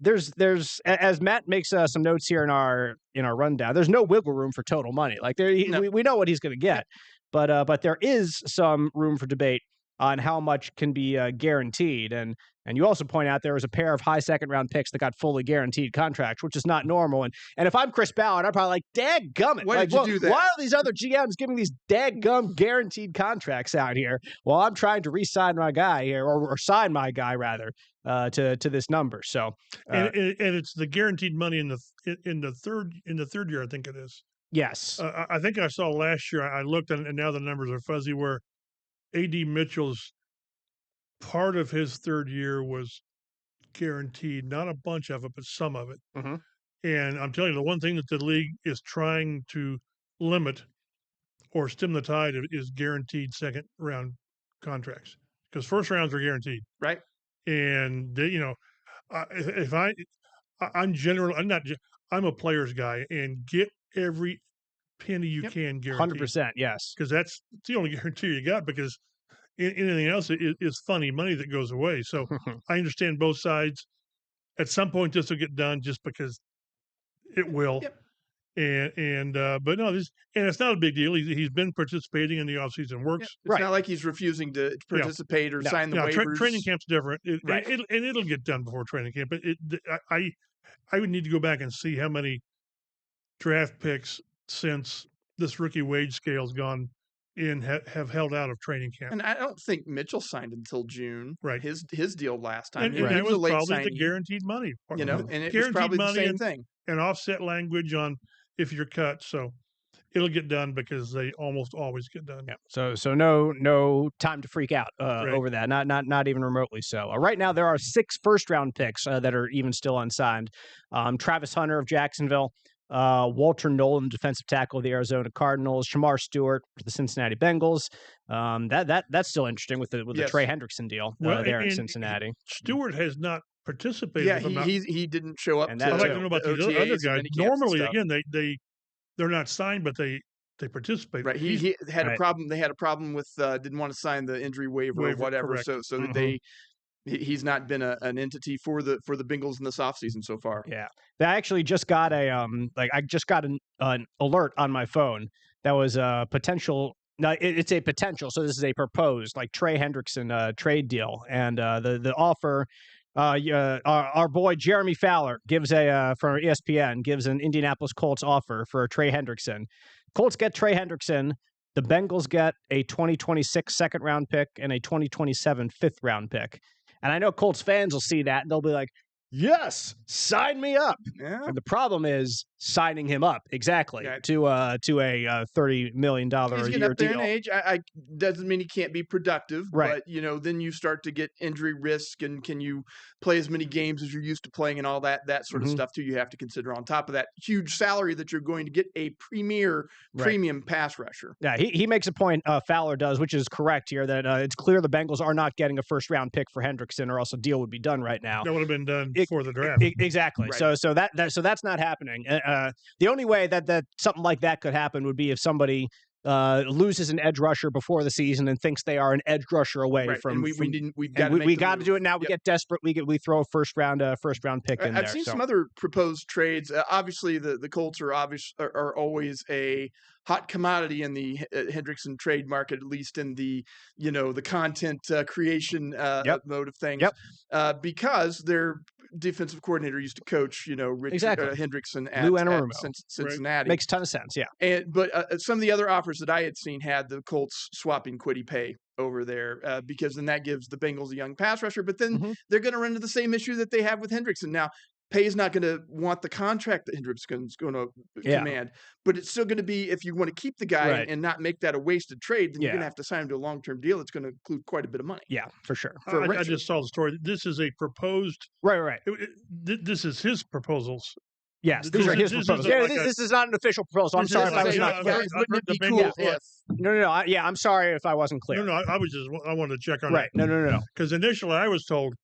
There's as Matt makes some notes here in our rundown. There's no wiggle room for total money. Like we know what he's going to get, but there is some room for debate on how much can be guaranteed. And you also point out there was a pair of high second-round picks that got fully guaranteed contracts, which is not normal. And if I'm Chris Ballard, I'm probably like, dadgummit. Why did you do that? Why are these other GMs giving these dadgum guaranteed contracts out here while I'm trying to re-sign my guy here, or sign my guy, rather, to this number? So and it's the guaranteed money in the third year, I think it is. Yes. I think I saw last year, I looked, and now the numbers are fuzzy, where A.D. Mitchell's part of his third year was guaranteed, not a bunch of it, but some of it. Mm-hmm. And I'm telling you, the one thing that the league is trying to limit or stem the tide of is guaranteed second round contracts, because first rounds are guaranteed. Right. And I'm a player's guy, and get every penny you can guaranteed. 100%, yes. Because that's the only guarantee you got, because anything else is funny money that goes away. So I understand both sides. At some point, this will get done, just because it will. Yep. But no, it's not a big deal. He's been participating in the offseason works. It's not like he's refusing to participate or sign the waivers. Training camp's different. It'll get done before training camp. But I would need to go back and see how many draft picks since this rookie wage scale's gone in have held out of training camp. And I don't think Mitchell signed until June. Right. His deal last time. And that was probably the guaranteed money. And it was probably the same thing. And offset language on if you're cut. So it'll get done because they almost always get done. Yeah. So no time to freak out over that. Not even remotely so. Right now there are 6 first-round picks that are even still unsigned. Travis Hunter of Jacksonville, Walter Nolan, defensive tackle of the Arizona Cardinals, Shamar Stewart for the Cincinnati Bengals. That's still interesting with the Trey Hendrickson deal there in Cincinnati. Stewart has not participated. Yeah, he didn't show up. I'd like to know about these other guys. Normally, again, they're not signed, but they participate. Right. He had a problem. They had a problem with didn't want to sign the injury waiver or whatever. Correct. So he's not been an entity for the Bengals in this offseason so far. Yeah. I actually just got an alert on my phone that was a potential. No, it's a potential. So this is a proposed Trey Hendrickson trade deal, and the offer. Our boy Jeremy Fowler gives from ESPN gives an Indianapolis Colts offer for Trey Hendrickson. Colts get Trey Hendrickson. The Bengals get a 2026 second-round pick and a 2027 fifth-round pick. And I know Colts fans will see that and they'll be like, yes, sign me up. Yeah. And the problem is signing him up to a $30 million He's a getting year up there deal. in age. I doesn't mean he can't be productive, right? But then you start to get injury risk, and can you play as many games as you're used to playing, and all that sort of stuff too. You have to consider on top of that huge salary that you're going to get a premium pass rusher. Yeah, he makes a point. Fowler does, which is correct here. That it's clear the Bengals are not getting a first round pick for Hendrickson, or else a deal would be done right now. That would have been done before the draft. Exactly. Right. So that's not happening. The only way that something like that could happen would be if somebody loses an edge rusher before the season and thinks they are an edge rusher away from. We've got to do it now. We get desperate. We throw a first round pick in there. I've seen some other proposed trades. Obviously, the Colts are always a hot commodity in the Hendrickson trade market, at least in the the content creation mode of things. Because their defensive coordinator used to coach, Hendrickson at Cincinnati. Right. Makes a ton of sense, yeah. But some of the other offers that I had seen had the Colts swapping Kwity Paye over there because then that gives the Bengals a young pass rusher. But then they're going to run into the same issue that they have with Hendrickson. Now, Paye is not going to want the contract that Hendrickson's going to command, but it's still going to be, if you want to keep the guy and not make that a wasted trade, then you're going to have to sign him to a long-term deal that's going to include quite a bit of money. Yeah, for sure. I just saw the story. This is a proposed. Right. This is his proposals. Yes, these are his proposals. This is not an official proposal. I'm sorry if I was not clear. Wouldn't it be cool if? No. I'm sorry if I wasn't clear. No, I wanted to check on that. Right. No. Because initially I was told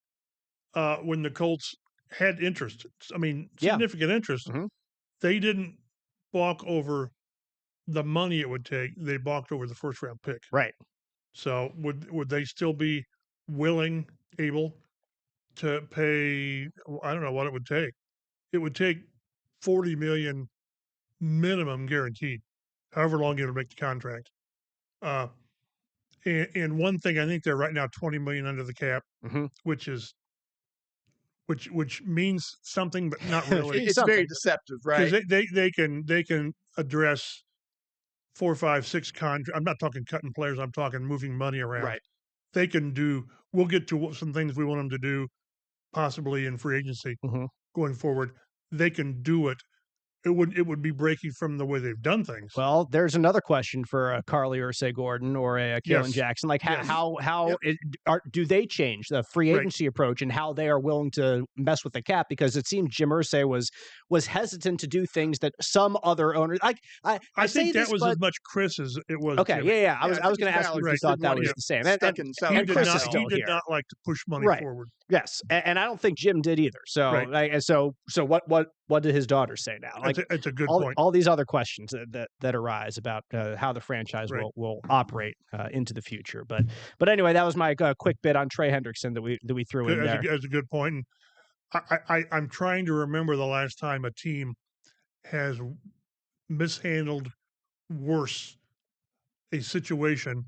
when the Colts had interest, significant interest, they didn't balk over the money it would take. They balked over the first round pick. Right. So would they still be able to pay? I don't know what it would take. It would take $40 million minimum guaranteed, however long it would make the contract. And one thing, I think they're right now $20 million under the cap, which means something, but not really. It's very deceptive, right? Because they can address 4, 5, 6 contracts. I'm not talking cutting players. I'm talking moving money around. Right. They can do. We'll get to some things we want them to do, possibly in free agency going forward. They can do it. It would be breaking from the way they've done things. Well, there's another question for Carly Irsay Gordon or Kalen Jackson. How do they change the free agency approach and how they are willing to mess with the cap? Because it seems Jim Irsay was hesitant to do things that some other owners. I think that was as much Chris as it was. Okay, Jim. I was going to ask you if you thought that was the same. And Chris is still here. He did not like to push money forward. Yes, and I don't think Jim did either. So, so what did his daughter say now? It's a good point. All these other questions that arise about how the franchise will operate into the future. But anyway, that was my quick bit on Trey Hendrickson that we threw in there. That's a good point. And I'm trying to remember the last time a team has mishandled worse a situation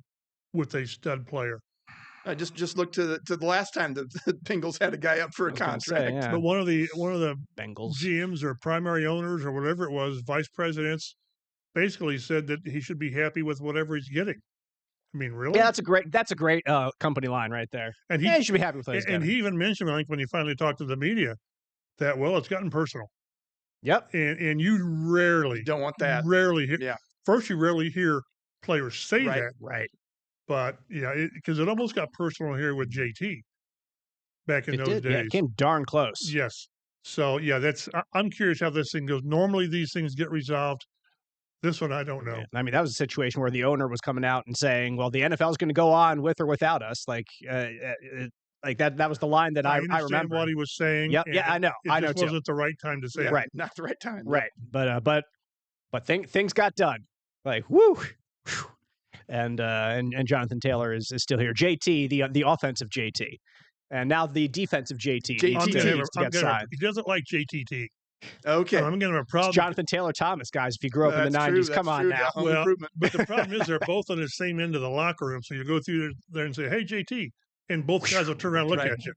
with a stud player. I just look to the last time the Bengals had a guy up for a contract. But one of the Bengals GMs or primary owners or whatever it was, vice presidents, basically said that he should be happy with whatever he's getting. I mean, really? Yeah, that's a great company line right there. And he should be happy with what he's getting. And he even mentioned, I think, when he finally talked to the media, that it's gotten personal. Yep. And you rarely don't want that. Rarely hear. Yeah. First, you rarely hear players say that. Right. But, because it almost got personal here with JT back in those days. Yeah, it came darn close. Yes. So, I'm curious how this thing goes. Normally, these things get resolved. This one, I don't know. I mean, that was a situation where the owner was coming out and saying, well, the NFL is going to go on with or without us. Like that was the line that I remember. What he was saying. Yeah, I know. It just wasn't the right time to say it. Right. Not the right time. Right. But things got done. Like, woo. And Jonathan Taylor is still here. JT, the offensive JT. And now the defensive JT. He doesn't like JTT. Okay. So I'm going to have a problem. It's Jonathan Taylor Thomas, guys. If you grew up in the 90s, come on now. Well, but the problem is they're both on the same end of the locker room. So you go through there and say, hey, JT. And both guys will turn around and look at you.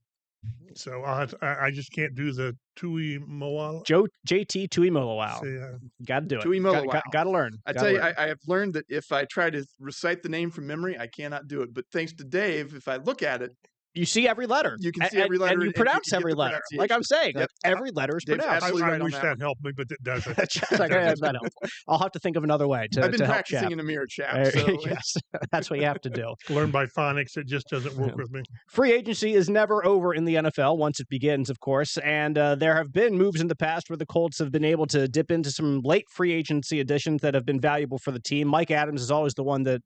So I just can't do the Tui Moala. JT Tui Moala. Got to do it. Tui Moala. Got to learn. I tell you, I have learned that if I try to recite the name from memory, I cannot do it. But thanks to Dave, if I look at it, you see every letter. You can see every letter. And you pronounce every letter. Like I'm saying, every letter is pronounced. I wish that helped me, but it doesn't. That's not helpful. I'll have to think of another way to I've been help practicing in a mirror, Chap. So yes, that's what you have to do. Learn by phonics. It just doesn't work with me. Free agency is never over in the NFL once it begins, of course. And there have been moves in the past where the Colts have been able to dip into some late free agency additions that have been valuable for the team. Mike Adams is always the one that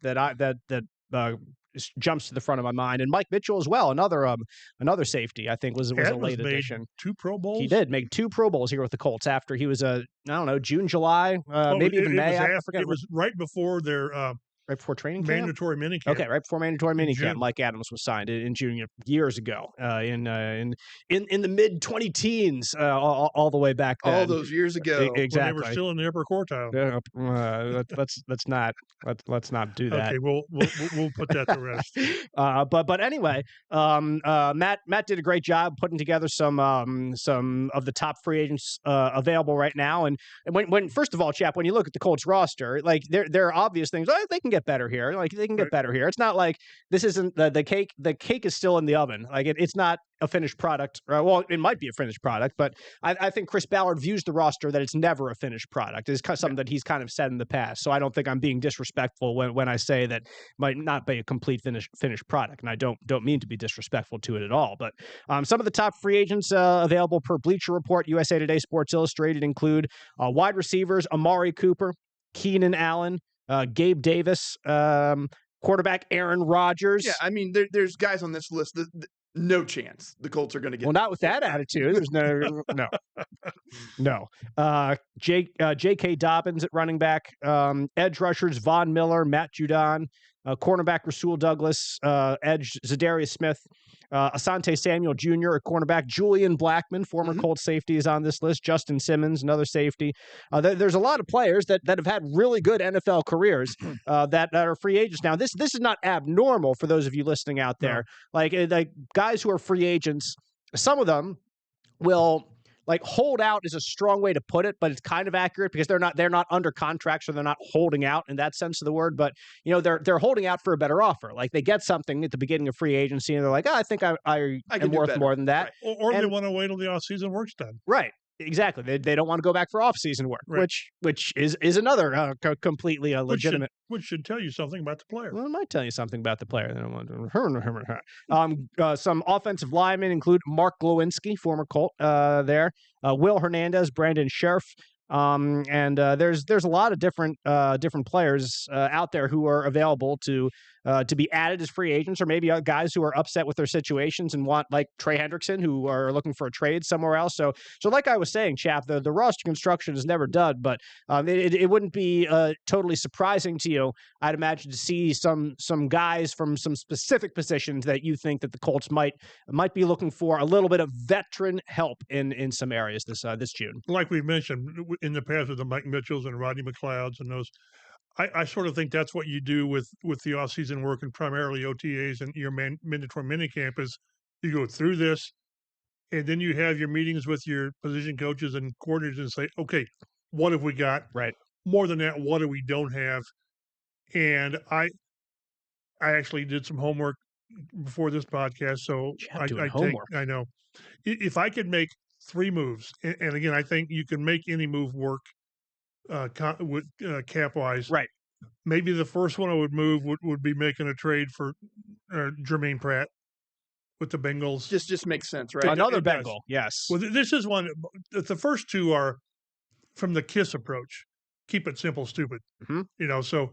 jumps to the front of my mind, and Mike Mitchell as well, another safety. I think was a late addition. 2 Pro Bowls. He did make 2 Pro Bowls here with the Colts after he was June, July, maybe even May. I forget. It was right before their right before training camp? Mandatory minicamp. Okay, right before mandatory minicamp, Mike Adams was signed in June years ago, in the mid 20-teens, all the way back then. All those years ago, exactly. When they were still in the upper quartile. Let's not do that. Okay, we'll put that to rest. But anyway, Matt did a great job putting together some of the top free agents available right now. And when first of all, Chap, when you look at the Colts roster, like there are obvious things. They can get better here. Like they can get better here. It's not like this isn't the cake. The cake is still in the oven. Like it's not a finished product. Well, it might be a finished product, but I think Chris Ballard views the roster that it's never a finished product. It's something that he's kind of said in the past. So I don't think I'm being disrespectful when I say that it might not be a complete finished product, and I don't mean to be disrespectful to it at all. But some of the top free agents available per Bleacher Report, USA Today, Sports Illustrated include wide receivers Amari Cooper, Keenan Allen, Gabe Davis, quarterback Aaron Rodgers. Yeah, I mean, there's guys on this list that no chance the Colts are going to get. Well, not with that attitude. There's no. J.K. Dobbins at running back, edge rushers Von Miller, Matt Judon, cornerback Rasul Douglas, edge Zadarius Smith, Asante Samuel Jr., a cornerback, Julian Blackman, former Colts safety, is on this list. Justin Simmons, another safety. There's a lot of players that have had really good NFL careers that are free agents now. This is not abnormal for those of you listening out there. No. Like guys who are free agents, some of them will. Like hold out is a strong way to put it, but it's kind of accurate because they're not under contract, so they're not holding out in that sense of the word. But they're holding out for a better offer. Like they get something at the beginning of free agency, and they're like, I think I am worth more than that. Right. Or they want to wait till the offseason work's done. Right. Exactly. They don't want to go back for off-season work, right. which is another completely legitimate. Which should tell you something about the player. Well, it might tell you something about the player. Some offensive linemen include Mark Glowinski, former Colt, there, Will Hernandez, Brandon Scherf. And there's a lot of different players out there who are available to be added as free agents, or maybe guys who are upset with their situations and want, like Trey Hendrickson, who are looking for a trade somewhere else. So like I was saying, Chap, the roster construction is never done, but it wouldn't be totally surprising to you, I'd imagine, to see some guys from some specific positions that you think that the Colts might be looking for a little bit of veteran help in some areas this June. Like we mentioned in the past with the Mike Mitchells and Rodney McLeods and those, I sort of think that's what you do with the offseason work and primarily OTAs and your mandatory minicamp is you go through this and then you have your meetings with your position coaches and coordinators and say, okay, what have we got? Right. More than that, what do we don't have? And I actually did some homework before this podcast, so I know. If I could make 3 moves, and again, I think you can make any move work cap wise. Right. Maybe the first one I would move would be making a trade for Jermaine Pratt with the Bengals. Just makes sense, right? Another Bengal, yes. Well, this is one. The first two are from the KISS approach. Keep it simple, stupid. Mm-hmm. So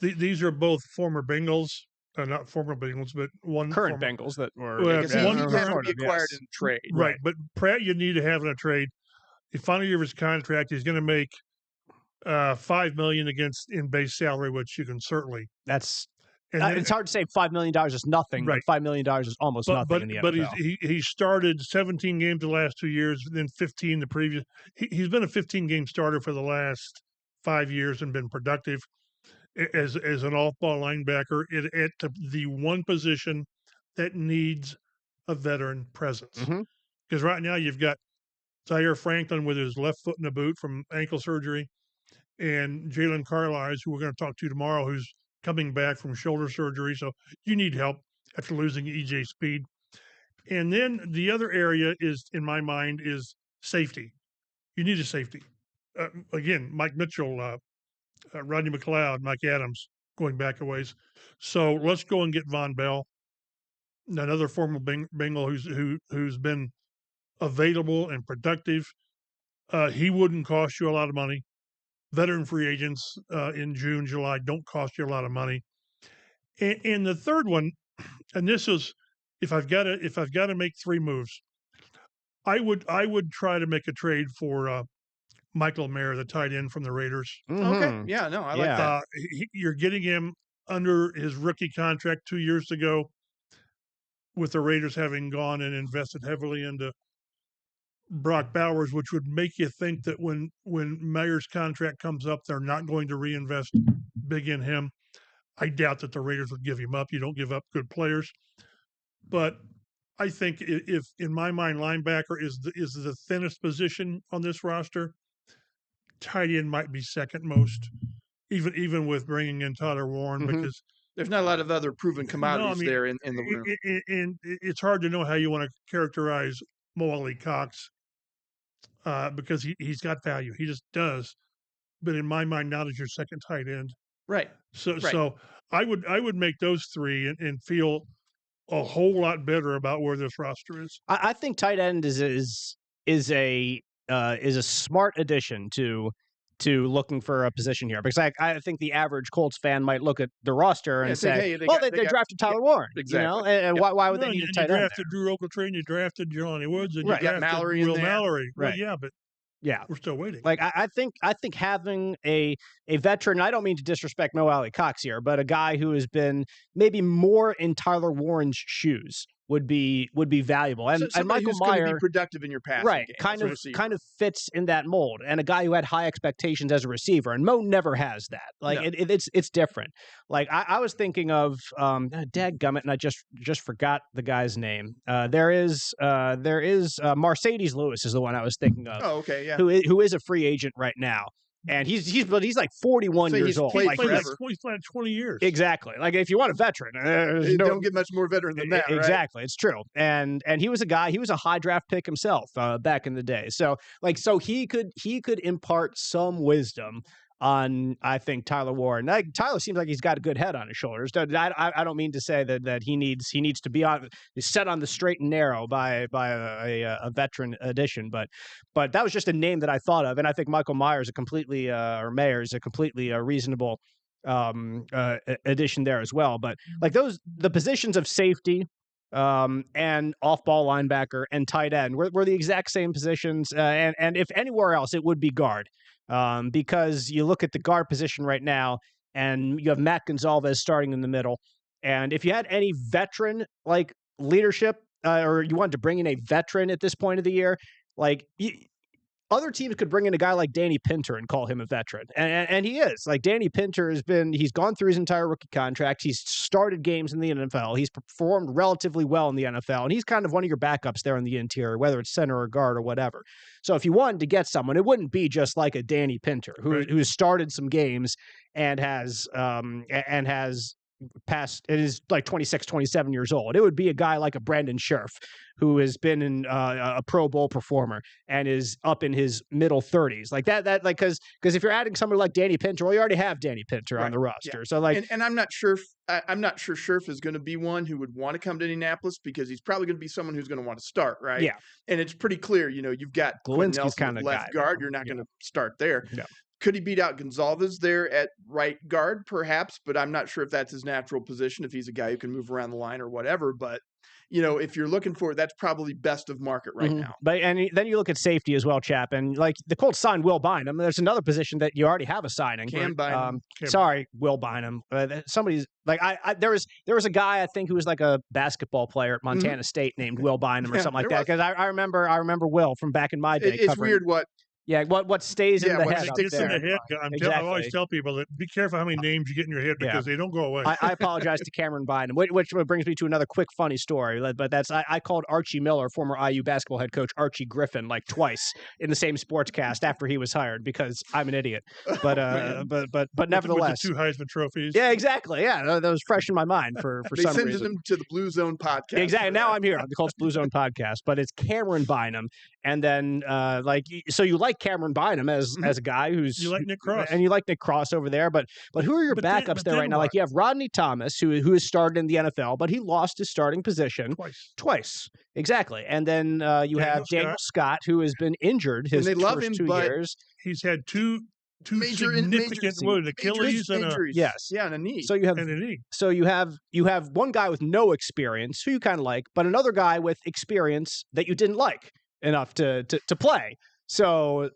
these are both former Bengals. Not former Bengals, but one current former, Bengals that were one to be acquired in trade. Right. But Pratt, you need to have in a trade. The final year of his contract, he's going to make $5 million in base salary, which you can certainly. That's. It's hard to say $5 million is nothing, right. But $5 million is almost nothing in the NFL. But he started 17 games the last 2 years, then 15 the previous. He's been a 15-game starter for the last 5 years and been productive as an off-ball linebacker at the one position that needs a veteran presence. Because right now you've got Zaire Franklin with his left foot in a boot from ankle surgery, and Jalen Carlisle, who we're going to talk to tomorrow, who's coming back from shoulder surgery. So you need help after losing EJ Speed. And then the other area is, in my mind, is safety. You need a safety. Again, Mike Mitchell, Rodney McLeod, Mike Adams, going back a ways. So let's go and get Von Bell, another former Bengal who's been available and productive. He wouldn't cost you a lot of money. Veteran free agents in June, July don't cost you a lot of money. And the third one, and this is if I've got to make three moves, I would try to make a trade for Michael Mayer, the tight end from the Raiders. Okay, yeah, no, I like that. You're getting him under his rookie contract 2 years ago, with the Raiders having gone and invested heavily into Brock Bowers, which would make you think that when Mayer's contract comes up, they're not going to reinvest big in him. I doubt that the Raiders would give him up. You don't give up good players. But I think if in my mind, linebacker is the thinnest position on this roster, tight end might be second most, even with bringing in Tyler Warren, because there's not a lot of other proven commodities there in the room. And it's hard to know how you want to characterize Mo Ali Cox because he's got value. He just does. But in my mind, not as your second tight end. Right. So I would make those three and feel a whole lot better about where this roster is. I think tight end is a smart addition to looking for a position here, because I think the average Colts fan might look at the roster and say, hey, they drafted Tyler Warren, exactly. And why would they need a tight end? You drafted Drew Ogletree, you drafted Jelani Woods, and you drafted Mallory Will Mallory. Right. Well, yeah, we're still waiting. Like I think having a veteran, I don't mean to disrespect Mo Ali Cox here, but a guy who has been maybe more in Tyler Warren's shoes would be valuable. And Michael Mayer, be productive in your passing game, kind of fits in that mold, and a guy who had high expectations as a receiver. And Mo never has that. Like it's different. Like I was thinking of dadgummit, and I just forgot the guy's name. There is Mercedes Lewis is the one I was thinking of. Oh, okay, yeah. Who is a free agent right now. And he's like 41 years old. He's played 20 years. Exactly. Like if you want a veteran, you don't get much more veteran than that. Exactly, right? It's true. And he was a guy. He was a high draft pick himself back in the day. So he could impart some wisdom on, I think, Tyler Warren. Tyler seems like he's got a good head on his shoulders. I don't mean to say that he needs to be set on the straight and narrow by a veteran addition, but that was just a name that I thought of, and I think Michael Mayer is a completely reasonable addition there as well. But like the positions of safety and off-ball linebacker and tight end were the exact same positions, and if anywhere else, it would be guard. Because you look at the guard position right now, and you have Matt Gonzalez starting in the middle. And if you had any veteran like leadership, or you wanted to bring in a veteran at this point of the year, like other teams could bring in a guy like Danny Pinter and call him a veteran. And he is. Like Danny Pinter he's gone through his entire rookie contract. He's started games in the NFL. He's performed relatively well in the NFL. And he's kind of one of your backups there in the interior, whether it's center or guard or whatever. So if you wanted to get someone, it wouldn't be just like a Danny Pinter who's started some games and has is like 26, 27 years old. It would be a guy like a Brandon Scherf, who has been a Pro Bowl performer and is up in his middle 30s. Like that like because if you're adding somebody like Danny Pinter, well, you already have Danny Pinter on the roster. So like, and I'm not sure Scherf is going to be one who would want to come to Indianapolis, because he's probably going to be someone who's going to want to start, right? Yeah. And it's pretty clear, you've got Glowinski's kind of left guard. You're not going to start there. Yeah. Could he beat out Gonzalez there at right guard? Perhaps, but I'm not sure if that's his natural position, if he's a guy who can move around the line or whatever. But, if you're looking for it, that's probably best of market right now. But then you look at safety as well, Chap, and like the Colts signed Will Bynum. There's another position that you already have a signing. Cam Bynum. Will Bynum. Somebody's like there was a guy I think who was like a basketball player at Montana State named Will Bynum or something like that. Because I remember Will from back in my day. It's weird what. Yeah, what stays in the head. Stays in the head. I always tell people that be careful how many names you get in your head, because they don't go away. I apologize to Cameron Bynum, which brings me to another quick funny story. But I called Archie Miller, former IU basketball head coach Archie Griffin, like twice in the same sportscast after he was hired, because I'm an idiot. But nevertheless, with the 2 Heisman trophies. Yeah, exactly. Yeah, that was fresh in my mind for some reason. They sent him to the Blue Zone podcast. Exactly. Now I'm here on the Colts Blue Zone podcast, but it's Cameron Bynum, and then so you like Cameron Bynum as a guy who's, you like Nick Cross, and you like Nick Cross over there, but who are your backups there right now? Like you have Rodney Thomas, who has started in the NFL, but he lost his starting position twice. Exactly. And then you have Daniel Scott, who has been injured his first 2 years. He's had two significant Achilles and injuries. And a knee. So you have and a knee. So you have one guy with no experience who you kind of like, but another guy with experience that you didn't like enough to play. So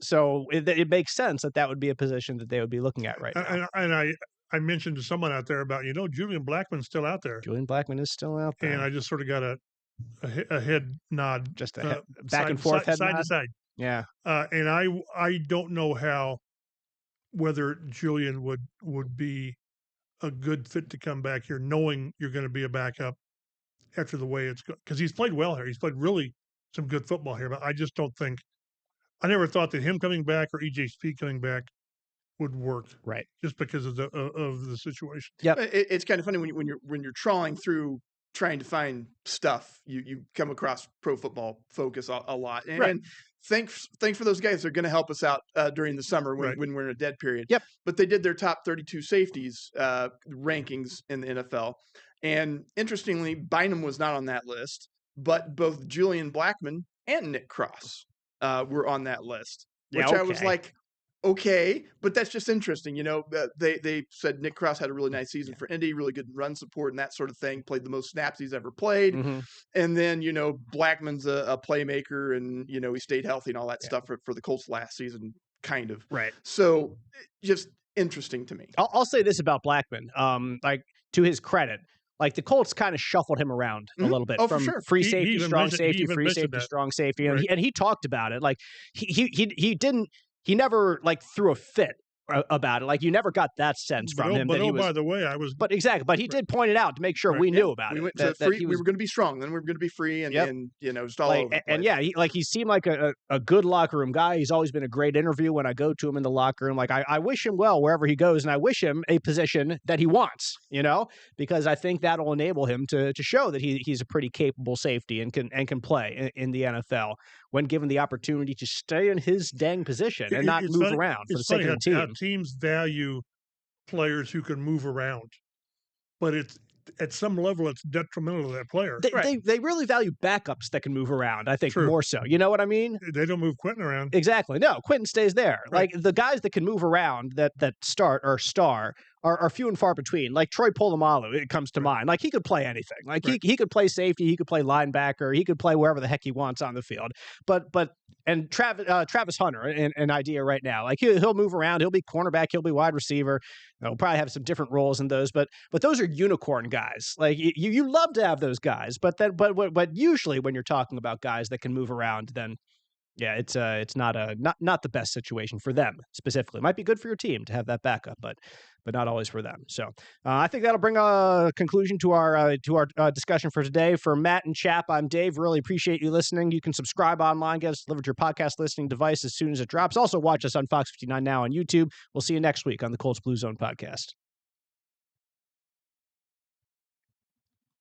it makes sense that would be a position that they would be looking at right now. And I mentioned to someone out there about, Julian Blackmon's still out there. Julian Blackmon is still out there. And I just sort of got a head nod. Just a back and forth head side nod? to side. Yeah. And I don't know whether Julian would be a good fit to come back here, knowing you're going to be a backup after the way it's going. Because he's played well here. He's played really some good football here. But I just don't think. I never thought that him coming back or EJ Speed coming back would work, right? Just because of the situation. Yeah, it's kind of funny when you're trawling through trying to find stuff, you come across Pro Football Focus a lot, and thanks for those guys. They're going to help us out during the summer when we're in a dead period. Yep. But they did their top 32 safeties rankings in the NFL, and interestingly, Bynum was not on that list, but both Julian Blackmon and Nick Cross were on that list, which I was like, okay, but that's just interesting. They said Nick Cross had a really nice season for Indy, really good run support and that sort of thing, played the most snaps he's ever played. And then, Blackmon's a playmaker, and, he stayed healthy and all that stuff for the Colts last season, kind of. Right. So just interesting to me. I'll say this about Blackmon, like to his credit, like the Colts kind of shuffled him around a little bit from free safety, strong safety, free safety, strong safety. And he talked about it. Like he never like threw a fit about it. Like you never got that sense from him. By the way, But exactly. But he did point it out to make sure we knew about it. We went to free. We were going to be strong. Then we were going to be free, and just all over. And he seemed like a good locker room guy. He's always been a great interview when I go to him in the locker room. Like I wish him well wherever he goes, and I wish him a position that he wants. Because I think that'll enable him to show that he's a pretty capable safety and can play in the NFL when given the opportunity to stay in his dang position and not move around for the sake of the team. How teams value players who can move around, but it's at some level it's detrimental to that player. They really value backups that can move around, I think. More so. You know what I mean? They don't move Quentin around. Exactly. No, Quentin stays there. Right. Like the guys that can move around that start or star are few and far between. Like Troy Polamalu, it comes to mind. Like he could play anything. Like he could play safety, he could play linebacker, he could play wherever the heck he wants on the field. And Travis Hunter, an idea right now. Like he'll move around. He'll be cornerback. He'll be wide receiver. He'll probably have some different roles in those. But those are unicorn guys. Like you love to have those guys. But usually when you're talking about guys that can move around, then it's not the best situation for them specifically. It might be good for your team to have that backup, but not always for them. So I think that'll bring a conclusion to our discussion for today. For Matt and Chap, I'm Dave. Really appreciate you listening. You can subscribe online, get us delivered to your podcast listening device as soon as it drops. Also, watch us on Fox 59 Now on YouTube. We'll see you next week on the Colts Blue Zone podcast.